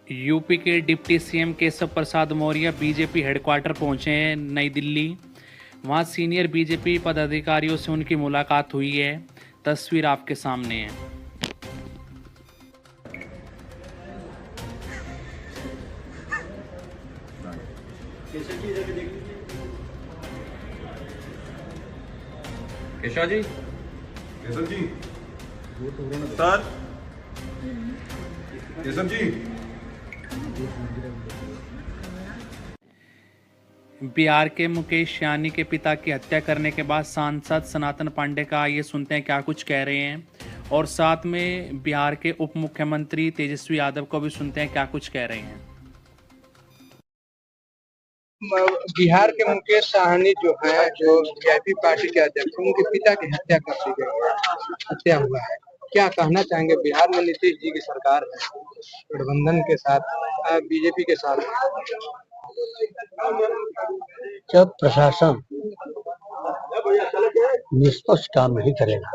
UP के deputy CM Keshav Prasad Maurya BJP headquarter पहुंचे हैं नई दिल्ली। वहां सीनियर बीजेपी पदाधिकारियों से उनकी मुलाकात हुई है। तस्वीर आपके सामने है। केशव जी, केशव जी, सर, केशव जी। बिहार के मुकेश यानी के पिता की हत्या करने के बाद सांसद सनातन पांडे का आइए सुनते हैं क्या कुछ कह रहे हैं, और साथ में बिहार के उप मुख्यमंत्री तेजस्वी यादव को भी सुनते हैं क्या कुछ कह रहे हैं। बिहार के मुकेश साहनी जो है, जो वीआईपी पार्टी के अध्यक्ष, उनके पिता की हत्या कर दी गई है, हत्या हुआ है। क्या कहना चाहेंगे? बिहार में नीतीश जी की सरकार है, गठबंधन के साथ, बीजेपी के साथ। जब प्रशासन निष्पक्ष काम नहीं करेगा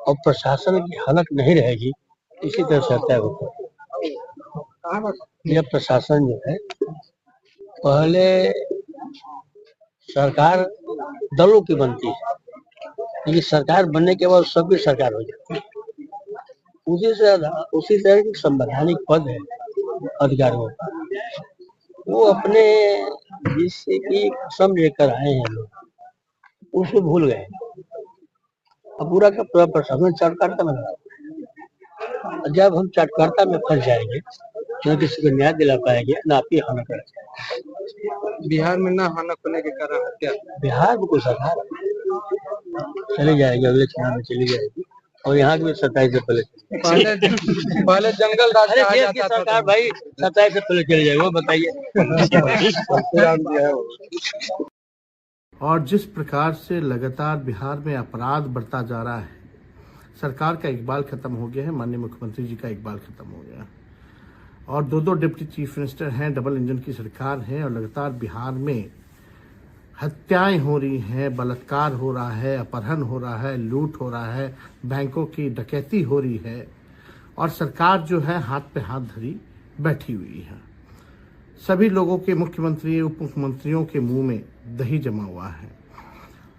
और प्रशासन की हलक नहीं रहेगी, इसी तरह से हत्या होती है। यह प्रशासन जो है, पहले सरकार दलों की बनती है, लेकिन सरकार बनने के बाद सबकी सरकार हो जाती है। उसी तरह की संवैधानिक पद है अधिकारियों का, वो अपने जिसकी कसम लेकर आए हैं लोग, उसको भूल गए। अब पूरा का पूरा प्रशासन चाटकारिता में लगा। जब हम चाटकारिता में फंस जाएंगे, न किसी को न्याय दिला पाएंगे, न आप ही हनक रखेंगे। बिहार में ना हनक होने के कारण हत्या। बिहार में कोई सरकार चली जाएगी, अगले चुनाव में चली जाएगी, और यहाँ की 27 से पहले जंगल राज कहा जाता था। सरकार भाई 27 से पहले चली जाएगी, वो बताइए। और जिस प्रकार से लगातार बिहार में अपराध बढ़ता जा रहा है, सरकार का इकबाल खत्म हो गया है, माननीय मुख्यमंत्री जी का इकबाल खत्म हो गया है, और दो डिप्टी चीफ मिनिस्टर हैं, डबल इंजन की सरकार है, और लगातार बिहार में हत्याएं हो रही हैं, बलात्कार हो रहा है, अपहरण हो रहा है, लूट हो रहा है, बैंकों की डकैती हो रही है, और सरकार जो है हाथ पे हाथ धरी बैठी हुई है। सभी लोगों के, मुख्यमंत्री उप मुख्यमंत्रियों के मुंह में दही जमा हुआ है।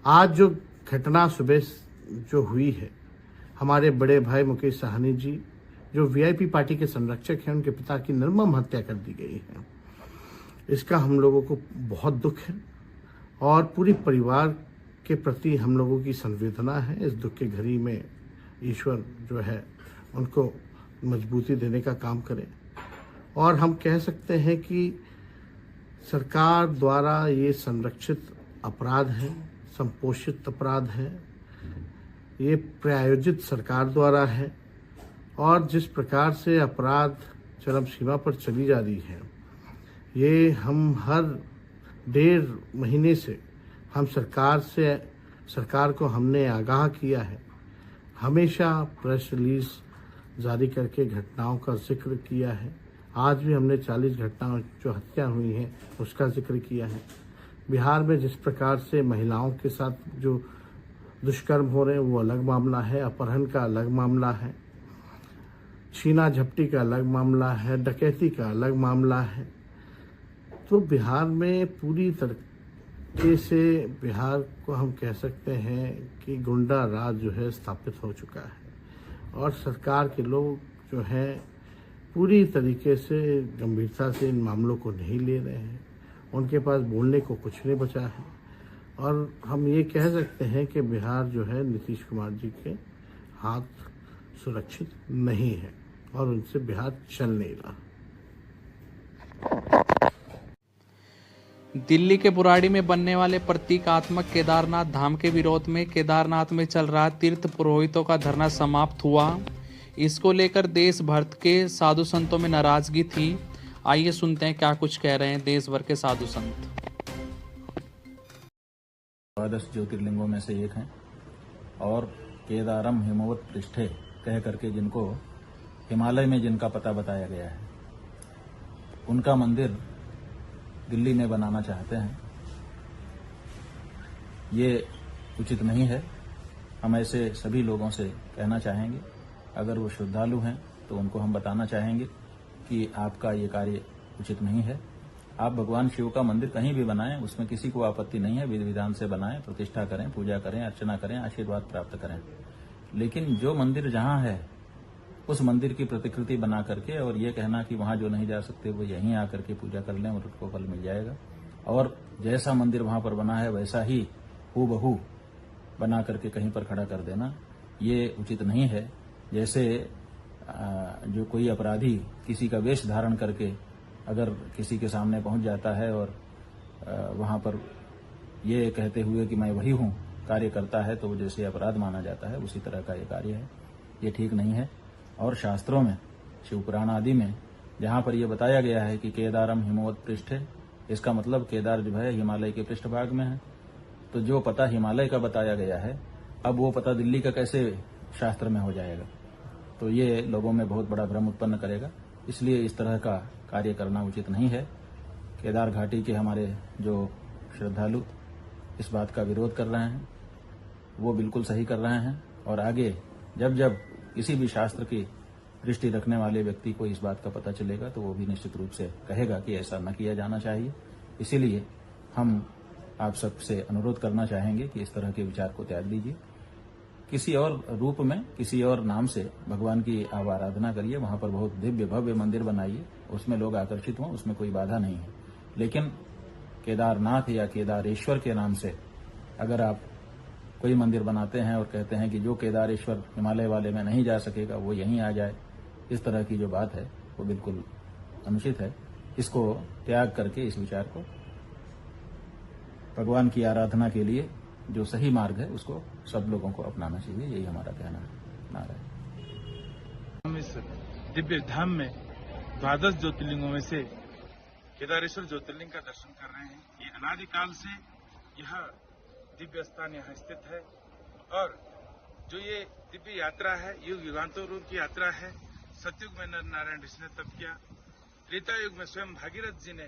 आज जो घटना सुबह जो हुई है, हमारे बड़े भाई मुकेश साहनी जी, जो वीआईपी पार्टी के संरक्षक हैं, उनके पिता की निर्मम हत्या कर दी गई है। इसका हम लोगों को बहुत दुख है, और पूरी परिवार के प्रति हम लोगों की संवेदना है। इस दुख की घड़ी में ईश्वर जो है उनको मजबूती देने का काम करे, और हम कह सकते हैं कि सरकार द्वारा ये संरक्षित अपराध है, संपोषित अपराध है, ये प्रायोजित सरकार द्वारा है, और जिस प्रकार से अपराध चरम सीमा पर चली जा रही है, ये हम हर 1.5 महीने से हम सरकार को हमने आगाह किया है, हमेशा प्रेस रिलीज जारी करके घटनाओं का जिक्र किया है। आज भी हमने 40 घटनाओं जो हत्या हुई हैं उसका जिक्र किया है। बिहार में जिस प्रकार से महिलाओं के साथ जो दुष्कर्म हो रहे हैं वो अलग मामला है, अपहरण का अलग मामला है, छीना झपटी का अलग मामला है, डकैती का अलग मामला है। तो बिहार में पूरी तरीके से बिहार को हम कह सकते हैं कि गुंडा राज जो है स्थापित हो चुका है, और सरकार के लोग जो हैं पूरी तरीके से गंभीरता से इन मामलों को नहीं ले रहे हैं। उनके पास बोलने को कुछ नहीं बचा है, और हम ये कह सकते हैं कि बिहार जो है नीतीश कुमार जी के हाथ सुरक्षित नहीं है, और उनसे बिहार चल नहीं रहा। दिल्ली के बुराड़ी में बनने वाले प्रतीकात्मक केदारनाथ धाम के विरोध में केदारनाथ में चल रहा तीर्थ पुरोहितों का धरना समाप्त हुआ। इसको लेकर देश भर के साधु संतों में नाराजगी थी। आइए सुनते हैं क्या कुछ कह रहे हैं देश भर के साधु संत। 12 ज्योतिर्लिंगों में से एक हैं, और केदारम हिमवत पृष्ठे कह करके जिनको हिमालय में जिनका पता बताया गया है, उनका मंदिर दिल्ली में बनाना चाहते हैं। ये उचित नहीं है। हम ऐसे सभी लोगों से कहना चाहेंगे, अगर वो श्रद्धालु हैं तो उनको हम बताना चाहेंगे कि आपका ये कार्य उचित नहीं है। आप भगवान शिव का मंदिर कहीं भी बनाएं, उसमें किसी को आपत्ति नहीं है, विधि विधान से बनाएं, प्रतिष्ठा करें, पूजा करें, अर्चना करें, आशीर्वाद प्राप्त करें। लेकिन जो मंदिर जहां है उस मंदिर की प्रतिकृति बना करके और ये कहना कि वहां जो नहीं जा सकते वो यहीं आकर के पूजा कर लें और उनको फल मिल जाएगा, और जैसा मंदिर वहां पर बना है वैसा ही हूबहू बना करके कहीं पर खड़ा कर देना, ये उचित नहीं है। जैसे जो कोई अपराधी किसी का वेश धारण करके अगर किसी के सामने पहुंच जाता है और वहां पर ये कहते हुए कि मैं वही हूं कार्य करता है, तो वो जैसे अपराध माना जाता है, उसी तरह का ये कार्य है। ये ठीक नहीं है। और शास्त्रों में, शिव पुराण आदि में जहां पर यह बताया गया है कि केदारम हिमवत पृष्ठे, इसका मतलब केदार जो है हिमालय के पृष्ठभाग में है। तो जो पता हिमालय का बताया गया है, अब वो पता दिल्ली का कैसे शास्त्र में हो जाएगा? तो ये लोगों में बहुत बड़ा भ्रम उत्पन्न करेगा। इसलिए इस तरह का कार्य करना उचित नहीं है। केदार घाटी के हमारे जो श्रद्धालु इस बात का विरोध कर रहे हैं वो बिल्कुल सही कर रहे हैं, और आगे जब जब किसी भी शास्त्र की दृष्टि रखने वाले व्यक्ति को इस बात का पता चलेगा तो वो भी निश्चित रूप से कहेगा कि ऐसा न किया जाना चाहिए। इसीलिए हम आप सबसे अनुरोध करना चाहेंगे कि इस तरह के विचार को त्याग दीजिए। किसी और रूप में, किसी और नाम से भगवान की आप आराधना करिए, वहां पर बहुत दिव्य भव्य मंदिर बनाइए, उसमें लोग आकर्षित हों, उसमें कोई बाधा नहीं है। लेकिन केदारनाथ या केदारेश्वर के नाम से अगर आप कोई मंदिर बनाते हैं और कहते हैं कि जो केदारेश्वर हिमालय वाले में नहीं जा सकेगा वो यहीं आ जाए, इस तरह की जो बात है वो बिल्कुल अनुचित है। इसको त्याग करके इस विचार को भगवान की आराधना के लिए जो सही मार्ग है उसको सब लोगों को अपनाना चाहिए, यही हमारा कहना है। नारायण। हम इस दिव्य धाम में 12 ज्योतिर्लिंगों में से केदारेश्वर ज्योतिर्लिंग का दर्शन कर रहे हैं। ये अनादिकाल से यह दिव्य स्थान यहाँ स्थित है, और जो ये दिव्य यात्रा है, युग युगांतों की यात्रा है। सतयुग में नर नारायण ऋषि ने तप किया, त्रेता युग में स्वयं भागीरथ जी ने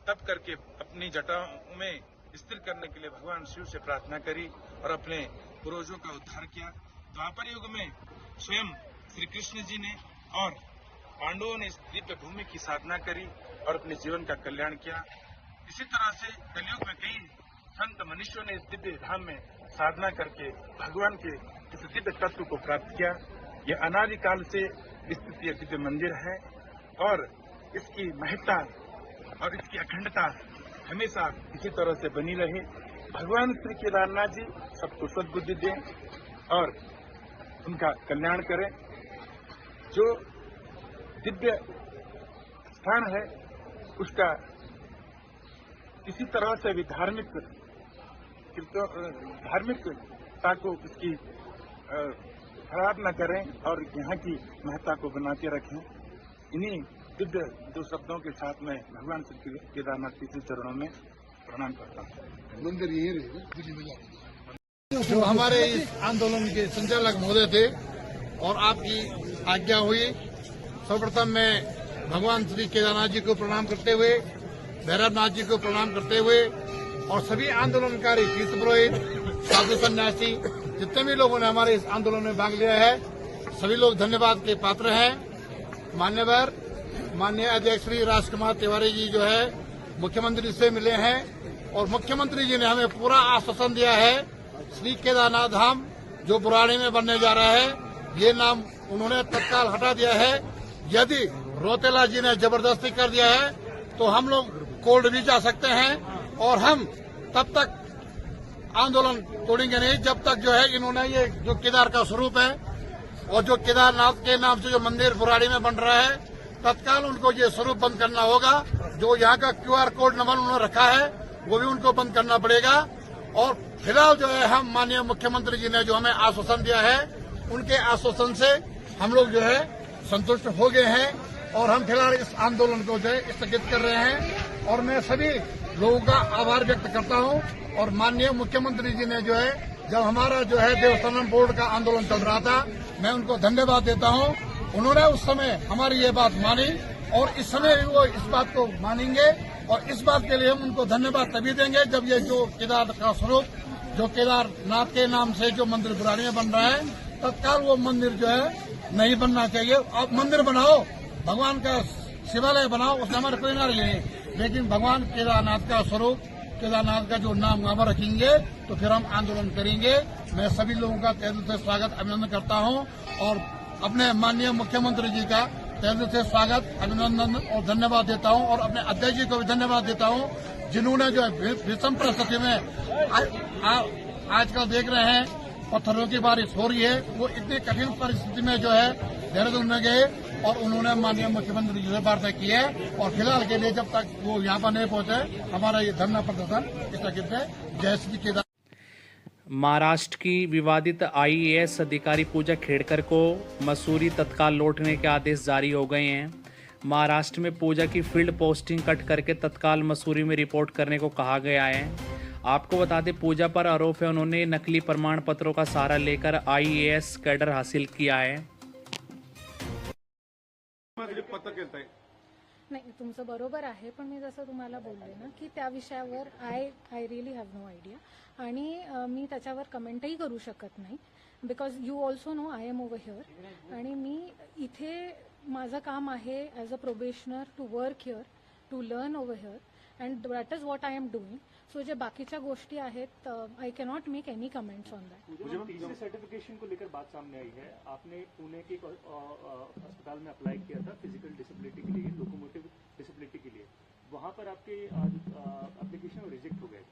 तप करके अपनी जटाओं में स्थिर करने के लिए भगवान शिव से प्रार्थना करी और अपने पूर्वजों का उद्धार किया। द्वापर युग में स्वयं श्री कृष्ण जी ने और पांडवों ने इस दिव्य भूमि की साधना करी और अपने जीवन का कल्याण किया। इसी तरह से कलयुग में कई संत मनुष्यों ने इस दिव्य धाम में साधना करके भगवान के इस दिव्य तत्व को प्राप्त किया। यह अनादिकाल से स्थित यह दिव्य मंदिर है, और इसकी महत्ता और इसकी अखंडता हमेशा इसी तरह से बनी रहे। भगवान श्री केदारनाथ जी सबको सद्बुद्धि दें और उनका कल्याण करें। जो दिव्य स्थान है उसका किसी तरह से भी धार्मिकता को इसकी खराब न करें और यहाँ की महत्ता को बनाते रखें। इन्हीं दिव्य दो शब्दों के साथ में भगवान श्री केदारनाथ के चरणों में प्रणाम करता हूँ। मंदिर जो हमारे इस आंदोलन के संचालक महोदय थे और आपकी आज्ञा हुई, सर्वप्रथम मैं भगवान श्री केदारनाथ जी को प्रणाम करते हुए, भैरवनाथ जी को प्रणाम करते हुए और सभी आंदोलनकारी तीर्थ पुरोहित, साधु सन्यासी, जितने भी लोगों ने हमारे इस आंदोलन में भाग लिया है, सभी लोग धन्यवाद के पात्र हैं। माननीय अध्यक्ष श्री राजकुमार तिवारी जी जो है मुख्यमंत्री से मिले हैं और मुख्यमंत्री जी ने हमें पूरा आश्वासन दिया है। श्री केदारनाथ धाम जो बुराड़ी में बनने जा रहा है, ये नाम उन्होंने तत्काल हटा दिया है। यदि रौतेला जी ने जबरदस्ती कर दिया है तो हम लोग कोर्ट भी जा सकते हैं और हम तब तक आंदोलन तोड़ेंगे नहीं जब तक जो है इन्होंने ये जो केदार का स्वरूप है और जो केदारनाथ के नाम से जो मंदिर बुराड़ी में बन रहा है, तत्काल उनको ये स्वरूप बंद करना होगा। जो यहाँ का QR कोड नंबर उन्होंने रखा है वो भी उनको बंद करना पड़ेगा। और फिलहाल जो है हम माननीय मुख्यमंत्री जी ने जो हमें आश्वासन दिया है, उनके आश्वासन से हम लोग जो है संतुष्ट हो गए हैं और हम फिलहाल इस आंदोलन को जो है स्थगित कर रहे हैं। और मैं सभी लोगों का आभार व्यक्त करता हूं। और माननीय मुख्यमंत्री जी ने जो है जब हमारा जो है देवस्थानम बोर्ड का आंदोलन चल रहा था, मैं उनको धन्यवाद देता हूं। उन्होंने उस समय हमारी ये बात मानी और इस समय भी वो इस बात को मानेंगे और इस बात के लिए हम उनको धन्यवाद तभी देंगे जब ये जो केदार का स्वरूप जो केदारनाथ के नाम से जो मंदिर बुराड़ी में बन रहा है, तत्काल वो मंदिर जो है नहीं बनना चाहिए। आप मंदिर बनाओ, भगवान का शिवालय बनाओ, उसमें हमारे कोई नाराजगी नहीं, लेकिन भगवान केदारनाथ का स्वरूप, केदारनाथ का जो नाम वहां पर रखेंगे तो फिर हम आंदोलन करेंगे। मैं सभी लोगों का तहे दिल से स्वागत अभिनंदन करता हूं और अपने माननीय मुख्यमंत्री जी का तहे दिल से स्वागत अभिनंदन और धन्यवाद देता हूं और अपने अध्यक्ष जी को भी धन्यवाद देता हूं, जिन्होंने जो है विषम परिस्थिति में आजकल देख रहे हैं पत्थरों की बारिश हो रही है, वो इतनी कठिन परिस्थिति में जो है देहरादून में गए और उन्होंने माननीय मुख्यमंत्री जी से वार्ता की है और फिलहाल के लिए जब तक वो यहाँ पर नहीं पहुंचे हमारा ये धरना प्रदर्शन स्थगित है। जय श्री केदार। महाराष्ट्र की विवादित आईएएस अधिकारी पूजा खेड़कर को मसूरी तत्काल लौटने के आदेश जारी हो गए हैं। महाराष्ट्र में पूजा की फील्ड पोस्टिंग कट करके तत्काल मसूरी में रिपोर्ट करने को कहा गया है। आपको बता दें, पूजा पर आरोप है उन्होंने नकली प्रमाण पत्रों का सहारा लेकर आईएएस कैडर हासिल किया है। नाही, तुमचं बरोबर आहे, पण मी जसं तुम्हाला बोलले ना की त्या विषयावर I really have no idea आणि मी त्याच्यावर कमेंटही करू शकत नाही, because you also know I am over here आणि मी इथे माझं काम आहे as a probationer to work here, to learn over here and that is what I am doing. So जे बाकीच्या गोष्टी आहेत I cannot make any comments on that. TC certification को लेकर बात सामने आई है, आपने पुणे के अस्पताल में अप्लाई किया था फिजिकल डिसेबिलिटी के लिए, लोकोमोटिव डिसेबिलिटी के लिए, वहां पर आपके एप्लीकेशन रिजेक्ट हो गए.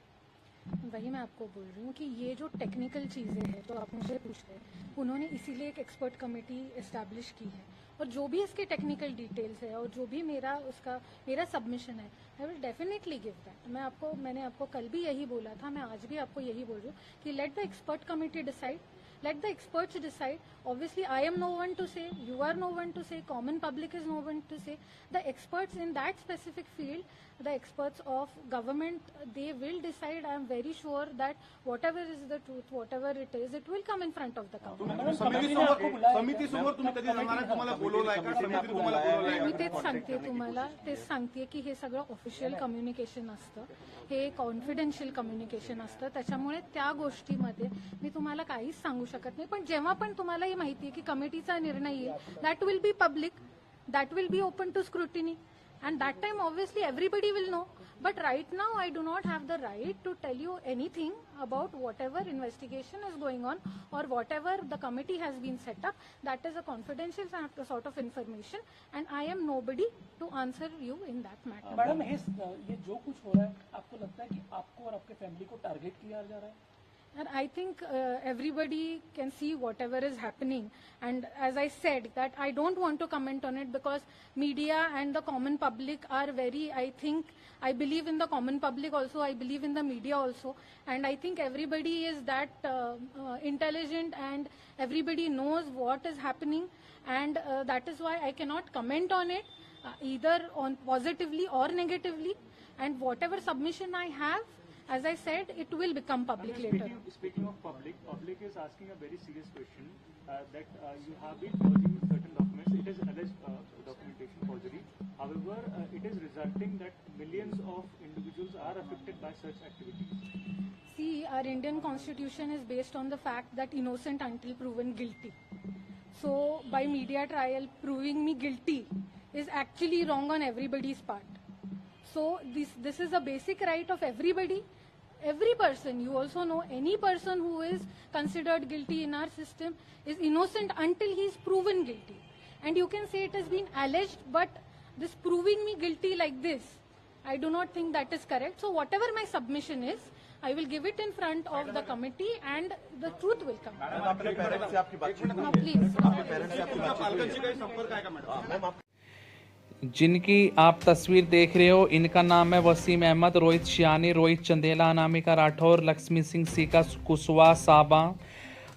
वही मैं आपको बोल रही हूँ कि ये जो टेक्निकल चीज़ें हैं तो आप मुझे पूछ रहे हैं, उन्होंने इसीलिए एक एक्सपर्ट कमेटी इस्टेब्लिश की है और जो भी इसके टेक्निकल डिटेल्स है और जो भी मेरा सबमिशन है I will definitely give that. मैंने आपको कल भी यही बोला था, मैं आज भी आपको यही बोल रही हूँ कि let the expert committee decide, let the experts decide. Obviously I am no one to say, you are no one to say, common public is no one to say. The experts in that specific field, the experts of government, they will decide. I am very sure that whatever is the truth, whatever it is, it will come in front of the government. समिती समोर तुम्ही कधी जाणार आहे? तुम्हाला बोलवलंय का? समिती तुम्हाला बोलवलंय? मी तेच सांगते तुम्हाला, तेच सांगते की हे सगळं ऑफिशियल कम्युनिकेशन असतं, हे कॉन्फिडेन्शियल कम्युनिकेशन असतं, त्याच्यामुळे त्या गोष्टीमध्ये मी तुम्हाला काहीच सांगू शकत नाही. पण जेव्हा पण तुम्हाला ही माहिती आहे की कमिटीचा निर्णय येईल, that will be public, that will be open to scrutiny and that time obviously everybody will know. But right now I do not have the right to tell you anything about whatever investigation is going on or whatever the committee has been set up. That is a confidential sort of information and I am nobody to answer you in that matter. Madam, ये जो कुछ हो रहा है, आपको लगता है कि आपको और आपके फैमिली को टारगेट किया जा रहा है? And I think everybody can see whatever is happening. And as I said, that I don't want to comment on it because media and the common public are very, I believe in the common public also, I believe in the media also. And I think everybody is that intelligent and everybody knows what is happening. And that is why I cannot comment on it, either on positively or negatively. And whatever submission I have, as I said, it will become public later. Speaking of public is asking a very serious question that you have been forging certain documents. It is alleged documentation forgery. However, it is resulting that millions of individuals are affected by such activities. See, our Indian constitution is based on the fact that innocent until proven guilty. So, by media trial proving me guilty is actually wrong on everybody's part. So, this is a basic right of everybody. Every person, you also know, any person who is considered guilty in our system is innocent until he is proven guilty. And you can say it has been alleged, but this proving me guilty like this, I do not think that is correct. So whatever my submission is, I will give it in front of the committee and the truth will come. No, please. जिनकी आप तस्वीर देख रहे हो, इनका नाम है Wasim Ahmad, Rohit Sayani, Rohit Chandela, Anamika Rathore, Lakshmi Singh caeca, Kushwaha साबा.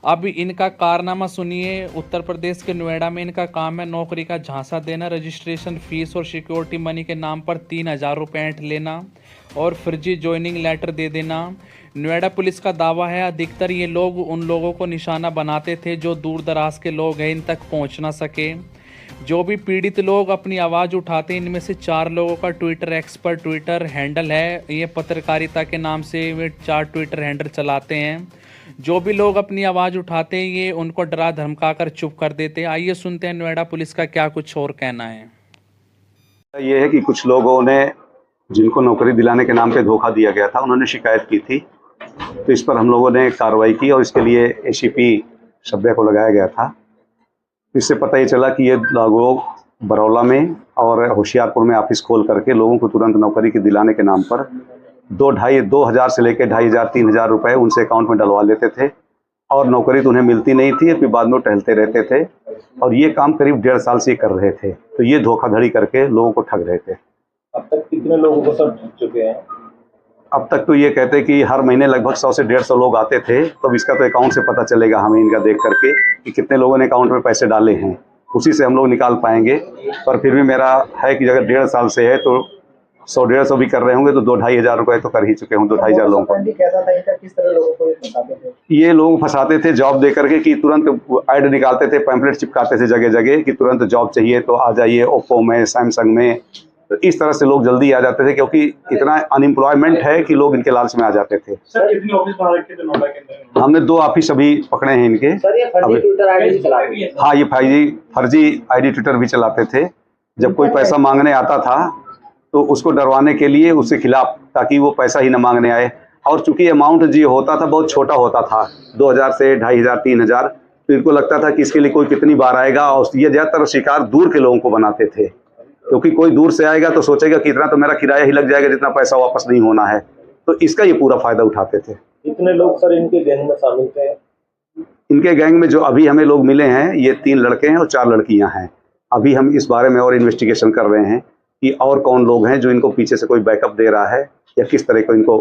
अब इनका कारनामा सुनिए. उत्तर प्रदेश के नोएडा में इनका काम है नौकरी का झांसा देना, रजिस्ट्रेशन फीस और सिक्योरिटी मनी के नाम पर 3,000 रुपये ऐंठ लेना और फर्जी ज्वाइनिंग लेटर दे देना. नोएडा पुलिस का दावा है अधिकतर ये लोग उन लोगों को निशाना बनाते थे जो दूर दराज के लोग हैं, इन तक पहुंच ना सके. जो भी पीड़ित लोग अपनी आवाज़ उठाते हैं, इनमें से 4 लोगों का ट्विटर एक्स पर ट्विटर हैंडल है. ये पत्रकारिता के नाम से वे 4 ट्विटर हैंडल चलाते हैं. जो भी लोग अपनी आवाज़ उठाते हैं, ये उनको डरा धमका कर चुप कर देते हैं. आइए सुनते हैं नोएडा पुलिस का क्या कुछ और कहना है. ये है कि कुछ लोगों ने जिनको नौकरी दिलाने के नाम पे धोखा दिया गया था, उन्होंने शिकायत की थी, तो इस पर हम लोगों ने कार्रवाई की और इसके लिए एसीपी शब्या को लगाया गया था। इससे पता ये चला कि ये लोग बरौला में और होशियारपुर में ऑफिस खोल करके लोगों को तुरंत नौकरी के दिलाने के नाम पर 2,500 से लेकर 2,500 3,000 रुपये उनसे अकाउंट में डलवा लेते थे और नौकरी तो उन्हें मिलती नहीं थी, फिर बाद में टहलते रहते थे और ये काम करीब 1.5 साल से कर रहे थे। तो ये धोखाधड़ी करके लोगों को ठग रहे थे। अब तक कितने लोगों को सब ठग चुके हैं? अब तक तो ये कहते हैं कि हर महीने लगभग 100 से 150 लोग आते थे, तो इसका तो अकाउंट से पता चलेगा हमें इनका देख करके कि कितने लोगों ने अकाउंट में पैसे डाले हैं, उसी से हम लोग निकाल पाएंगे। पर फिर भी मेरा है कि अगर 1.5 साल से है तो 100-150 भी कर रहे होंगे तो 2,000-2,500 रुपये तो कर ही चुके हों 2,000 लोगों को। किस तरह लोगों को फंसाते थे? ये लोग फंसाते थे जॉब दे करके कि तुरंत ऐड निकालते थे, पैम्पलेट चिपकाते थे जगह जगह कि तुरंत जॉब चाहिए तो आ जाइए, ओप्पो में, सैमसंग में। तो इस तरह से लोग जल्दी आ जाते थे क्योंकि इतना अनएम्प्लॉयमेंट है कि लोग इनके लालच में आ जाते थे। सर कितनी ऑफिस बना रखे थे नोएडा के अंदर? हमने 2 ऑफिस अभी पकड़े हैं इनके। सर ये फर्जी ट्विटर आईडी चलाते हैं? हाँ, ये फर्जी आईडी ट्विटर भी चलाते थे। जब कोई पैसा मांगने आता था तो उसको डरवाने के लिए उसके खिलाफ, ताकि वो पैसा ही न मांगने आए। और चूंकि अमाउंट जो होता था बहुत छोटा होता था, 2,000 से 2,500 3,000, तो इनको लगता था कि इसके लिए कोई कितनी बार आएगा। और ये ज़्यादातर शिकार दूर के लोगों को बनाते थे, क्योंकि कोई दूर से आएगा तो सोचेगा कि इतना तो मेरा किराया ही लग जाएगा, जितना पैसा वापस नहीं होना है। तो इसका ये पूरा फायदा उठाते थे। कितने लोग सर इनके गैंग में शामिल थे? इनके गैंग में जो अभी हमें लोग मिले हैं ये 3 लड़के हैं और 4 लड़कियां हैं। अभी हम इस बारे में और इन्वेस्टिगेशन कर रहे हैं कि और कौन लोग हैं जो इनको पीछे से कोई बैकअप दे रहा है या किस तरह को इनको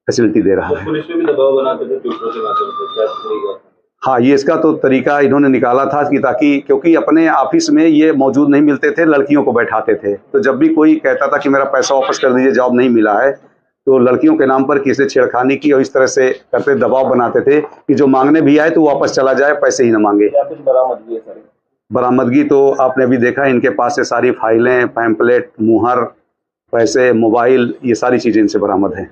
फैसिलिटी दे रहा है। पुलिस पे भी दबाव बनाते थे ट्विटर के माध्यम से, क्या तरीका? हाँ, ये इसका तो तरीका इन्होंने निकाला था कि ताकि, क्योंकि अपने ऑफिस में ये मौजूद नहीं मिलते थे, लड़कियों को बैठाते थे। तो जब भी कोई कहता था कि मेरा पैसा वापस कर दीजिए, जॉब नहीं मिला है, तो लड़कियों के नाम पर किसी छेड़खानी की और इस तरह से करते दबाव बनाते थे कि जो मांगने भी आए तो वापस चला जाए, पैसे ही न मांगे। क्या कुछ बरामदगी है सर? बरामदगी तो आपने अभी देखा, इनके पास से सारी फाइलें, पैम्पलेट, मुहर, पैसे, मोबाइल, ये सारी चीज़ें इनसे बरामद हैं।